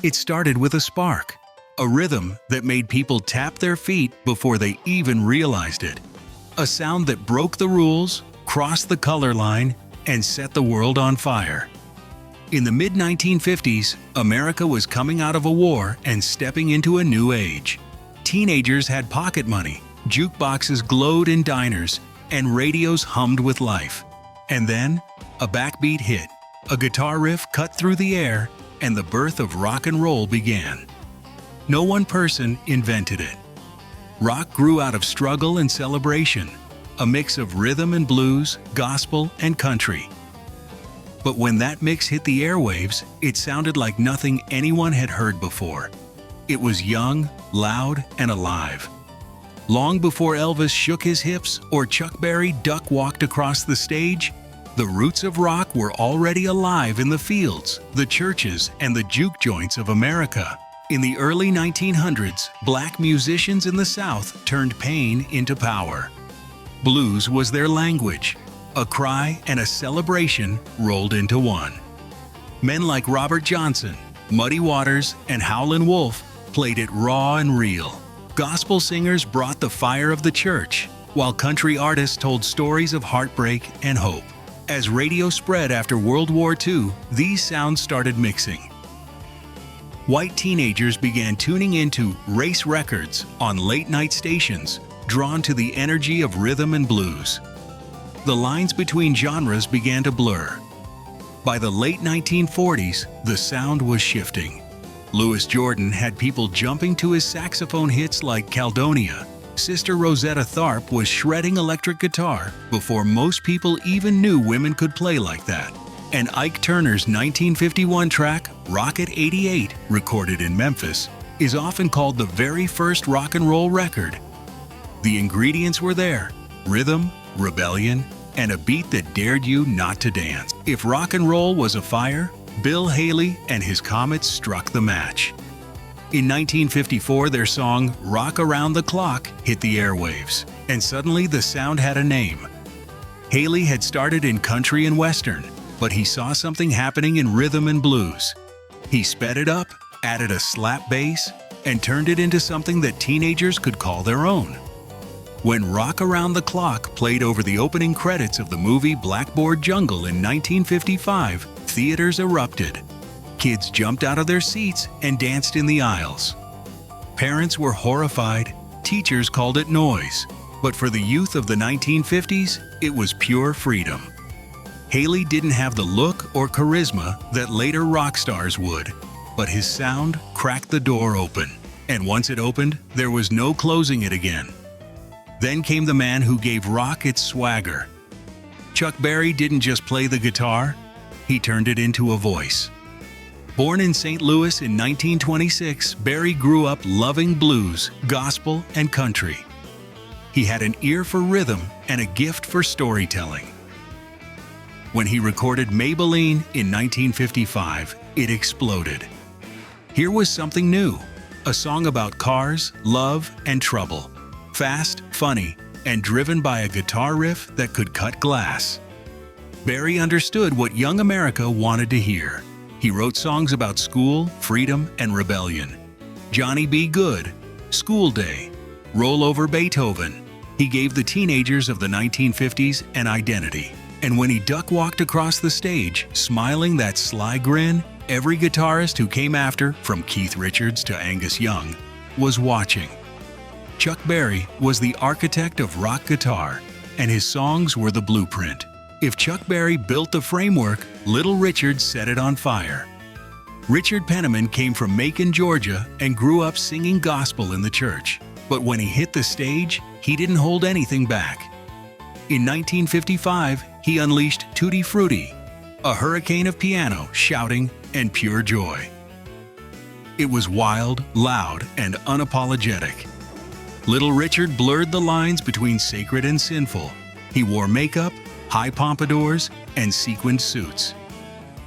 It started with a spark, a rhythm that made people tap their feet before they even realized it. A sound that broke the rules, crossed the color line, and set the world on fire. In the mid-1950s, America was coming out of a war and stepping into a new age. Teenagers had pocket money, jukeboxes glowed in diners, and radios hummed with life. And then, a backbeat hit, a guitar riff cut through the air, and the birth of rock and roll began. No one person invented it. Rock grew out of struggle and celebration, a mix of rhythm and blues, gospel and country. But when that mix hit the airwaves, it sounded like nothing anyone had heard before. It was young, loud, and alive. Long before Elvis shook his hips or Chuck Berry duck-walked across the stage, the roots of rock were already alive in the fields, the churches, and the juke joints of America. In the early 1900s, black musicians in the South turned pain into power. Blues was their language. A cry and a celebration rolled into one. Men like Robert Johnson, Muddy Waters, and Howlin' Wolf played it raw and real. Gospel singers brought the fire of the church, while country artists told stories of heartbreak and hope. As radio spread after World War II, these sounds started mixing. White teenagers began tuning into race records on late-night stations, drawn to the energy of rhythm and blues. The lines between genres began to blur. By the late 1940s, the sound was shifting. Louis Jordan had people jumping to his saxophone hits like Caledonia. Sister Rosetta Tharpe was shredding electric guitar before most people even knew women could play like that. And Ike Turner's 1951 track, Rocket 88, recorded in Memphis, is often called the very first rock and roll record. The ingredients were there: rhythm, rebellion, and a beat that dared you not to dance. If rock and roll was a fire, Bill Haley and his Comets struck the match. In 1954, their song Rock Around the Clock hit the airwaves, and suddenly the sound had a name. Haley had started in country and western, but he saw something happening in rhythm and blues. He sped it up, added a slap bass, and turned it into something that teenagers could call their own. When Rock Around the Clock played over the opening credits of the movie Blackboard Jungle in 1955, theaters erupted. Kids jumped out of their seats and danced in the aisles. Parents were horrified, teachers called it noise, but for the youth of the 1950s, it was pure freedom. Haley didn't have the look or charisma that later rock stars would, but his sound cracked the door open, and once it opened, there was no closing it again. Then came the man who gave rock its swagger. Chuck Berry didn't just play the guitar, he turned it into a voice. Born in St. Louis in 1926, Berry grew up loving blues, gospel, and country. He had an ear for rhythm and a gift for storytelling. When he recorded Maybelline in 1955, it exploded. Here was something new, a song about cars, love, and trouble. Fast, funny, and driven by a guitar riff that could cut glass. Berry understood what young America wanted to hear. He wrote songs about school, freedom, and rebellion. Johnny B. Good, School Day, Roll Over Beethoven. He gave the teenagers of the 1950s an identity. And when he duck-walked across the stage, smiling that sly grin, every guitarist who came after, from Keith Richards to Angus Young, was watching. Chuck Berry was the architect of rock guitar, and his songs were the blueprint. If Chuck Berry built the framework, Little Richard set it on fire. Richard Penniman came from Macon, Georgia, and grew up singing gospel in the church. But when he hit the stage, he didn't hold anything back. In 1955, he unleashed Tutti Frutti, a hurricane of piano, shouting, and pure joy. It was wild, loud, and unapologetic. Little Richard blurred the lines between sacred and sinful. He wore makeup, high pompadours, and sequined suits.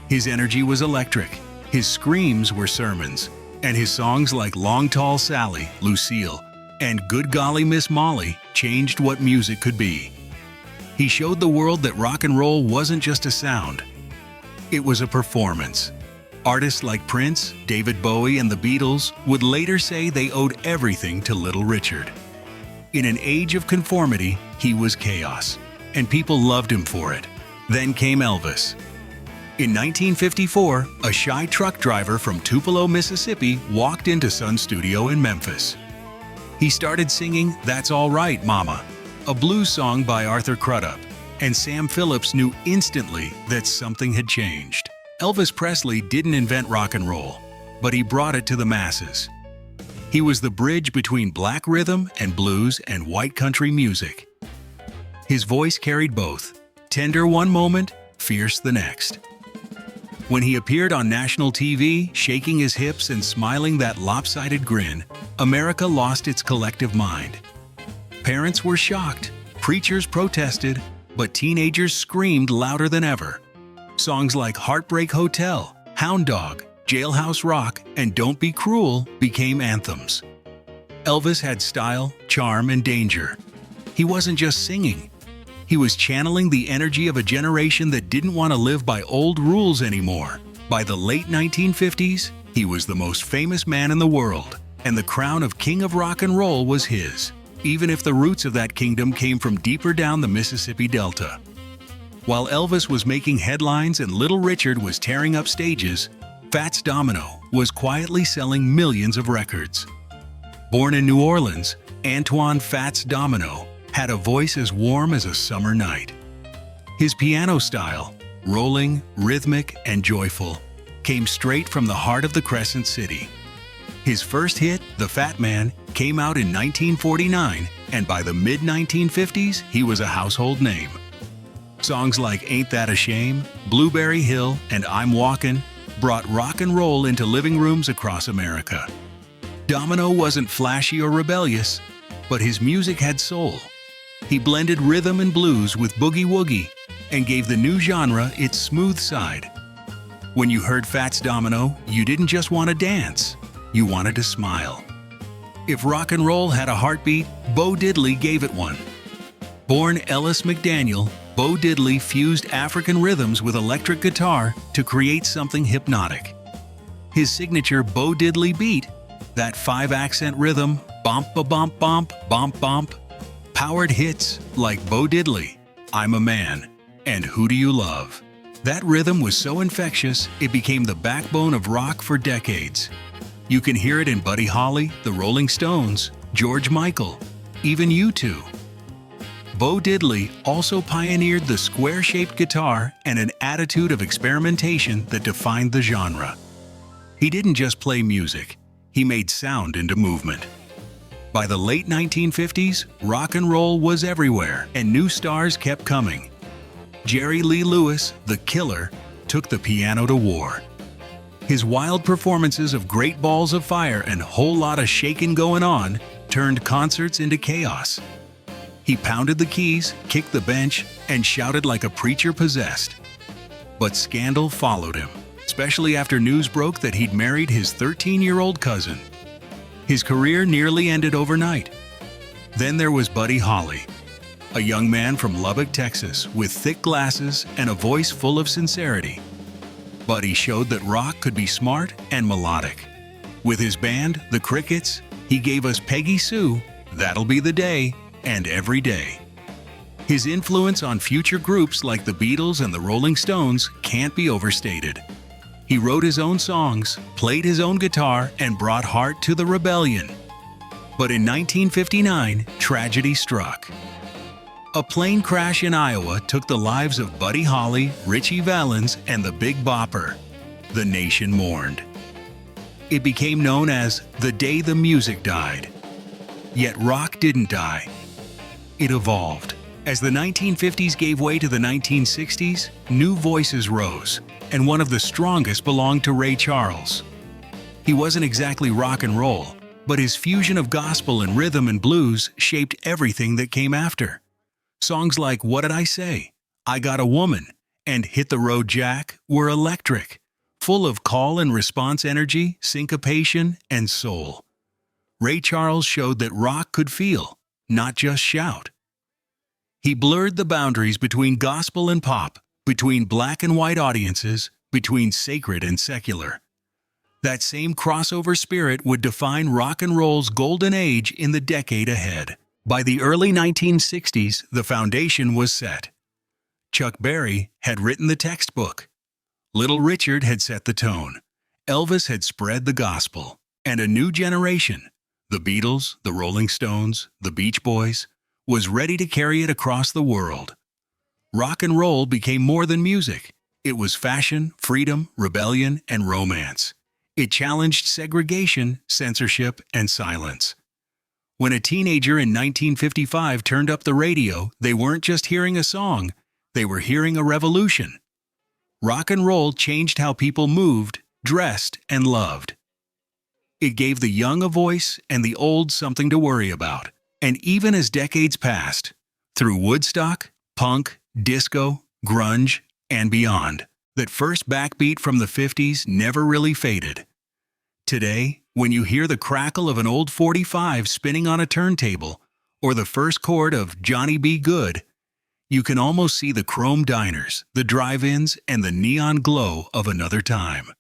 His energy was electric, his screams were sermons, and his songs like Long Tall Sally, Lucille, and Good Golly Miss Molly changed what music could be. He showed the world that rock and roll wasn't just a sound, it was a performance. Artists like Prince, David Bowie, and the Beatles would later say they owed everything to Little Richard. In an age of conformity, he was chaos, and people loved him for it. Then came Elvis. In 1954, a shy truck driver from Tupelo, Mississippi walked into Sun Studio in Memphis. He started singing "That's All Right, Mama," a blues song by Arthur Crudup, and Sam Phillips knew instantly that something had changed. Elvis Presley didn't invent rock and roll, but he brought it to the masses. He was the bridge between black rhythm and blues and white country music. His voice carried both, tender one moment, fierce the next. When he appeared on national TV, shaking his hips and smiling that lopsided grin, America lost its collective mind. Parents were shocked, preachers protested, but teenagers screamed louder than ever. Songs like Heartbreak Hotel, Hound Dog, Jailhouse Rock, and Don't Be Cruel became anthems. Elvis had style, charm, and danger. He wasn't just singing. He was channeling the energy of a generation that didn't want to live by old rules anymore. By the late 1950s, he was the most famous man in the world, and the crown of King of Rock and Roll was his, even if the roots of that kingdom came from deeper down the Mississippi Delta. While Elvis was making headlines and Little Richard was tearing up stages, Fats Domino was quietly selling millions of records. Born in New Orleans, Antoine Fats Domino had a voice as warm as a summer night. His piano style, rolling, rhythmic, and joyful, came straight from the heart of the Crescent City. His first hit, The Fat Man, came out in 1949, and by the mid-1950s, he was a household name. Songs like Ain't That a Shame, Blueberry Hill, and I'm Walkin' brought rock and roll into living rooms across America. Domino wasn't flashy or rebellious, but his music had soul. He blended rhythm and blues with boogie-woogie and gave the new genre its smooth side. When you heard Fats Domino, you didn't just want to dance, you wanted to smile. If rock and roll had a heartbeat, Bo Diddley gave it one. Born Ellis McDaniel, Bo Diddley fused African rhythms with electric guitar to create something hypnotic. His signature Bo Diddley beat, that 5-accent rhythm, bump-a-bump-bump, bump-bump, powered hits like Bo Diddley, I'm a Man, and Who Do You Love? That rhythm was so infectious, it became the backbone of rock for decades. You can hear it in Buddy Holly, the Rolling Stones, George Michael, even U2. Bo Diddley also pioneered the square-shaped guitar and an attitude of experimentation that defined the genre. He didn't just play music, he made sound into movement. By the late 1950s, rock and roll was everywhere, and new stars kept coming. Jerry Lee Lewis, the Killer, took the piano to war. His wild performances of Great Balls of Fire and Whole Lotta Shakin' Goin' On turned concerts into chaos. He pounded the keys, kicked the bench, and shouted like a preacher possessed. But scandal followed him, especially after news broke that he'd married his 13-year-old cousin. His career nearly ended overnight. Then there was Buddy Holly, a young man from Lubbock, Texas, with thick glasses and a voice full of sincerity. Buddy showed that rock could be smart and melodic. With his band, the Crickets, he gave us Peggy Sue, That'll Be the Day, and Every Day. His influence on future groups like the Beatles and the Rolling Stones can't be overstated. He wrote his own songs, played his own guitar, and brought heart to the rebellion. But in 1959, tragedy struck. A plane crash in Iowa took the lives of Buddy Holly, Ritchie Valens, and the Big Bopper. The nation mourned. It became known as the day the music died. Yet rock didn't die. It evolved. As the 1950s gave way to the 1960s, new voices rose, and one of the strongest belonged to Ray Charles. He wasn't exactly rock and roll, but his fusion of gospel and rhythm and blues shaped everything that came after. Songs like What Did I Say?, I Got a Woman, and Hit the Road Jack were electric, full of call and response energy, syncopation, and soul. Ray Charles showed that rock could feel, not just shout. He blurred the boundaries between gospel and pop, between black and white audiences, between sacred and secular. That same crossover spirit would define rock and roll's golden age in the decade ahead. By the early 1960s, the foundation was set. Chuck Berry had written the textbook. Little Richard had set the tone. Elvis had spread the gospel. And a new generation, the Beatles, the Rolling Stones, the Beach Boys, was ready to carry it across the world. Rock and roll became more than music. It was fashion, freedom, rebellion, and romance. It challenged segregation, censorship, and silence. When a teenager in 1955 turned up the radio, they weren't just hearing a song, they were hearing a revolution. Rock and roll changed how people moved, dressed, and loved. It gave the young a voice and the old something to worry about. And even as decades passed, through Woodstock, punk, disco, grunge, and beyond, that first backbeat from the 50s never really faded. Today, when you hear the crackle of an old 45 spinning on a turntable, or the first chord of Johnny B. Good, you can almost see the chrome diners, the drive-ins, and the neon glow of another time.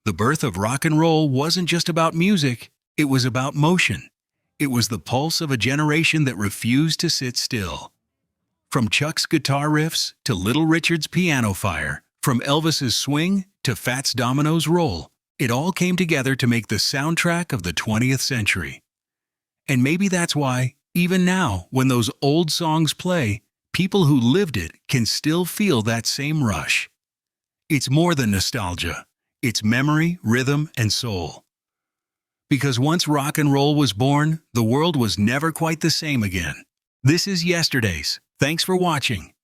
The birth of rock and roll wasn't just about music, it was about motion. It was the pulse of a generation that refused to sit still. From Chuck's guitar riffs to Little Richard's piano fire, from Elvis's swing to Fats Domino's roll, it all came together to make the soundtrack of the 20th century. And maybe that's why, even now, when those old songs play, people who lived it can still feel that same rush. It's more than nostalgia. It's memory, rhythm, and soul. Because once rock and roll was born, the world was never quite the same again. This is Yesterday's. Thanks for watching.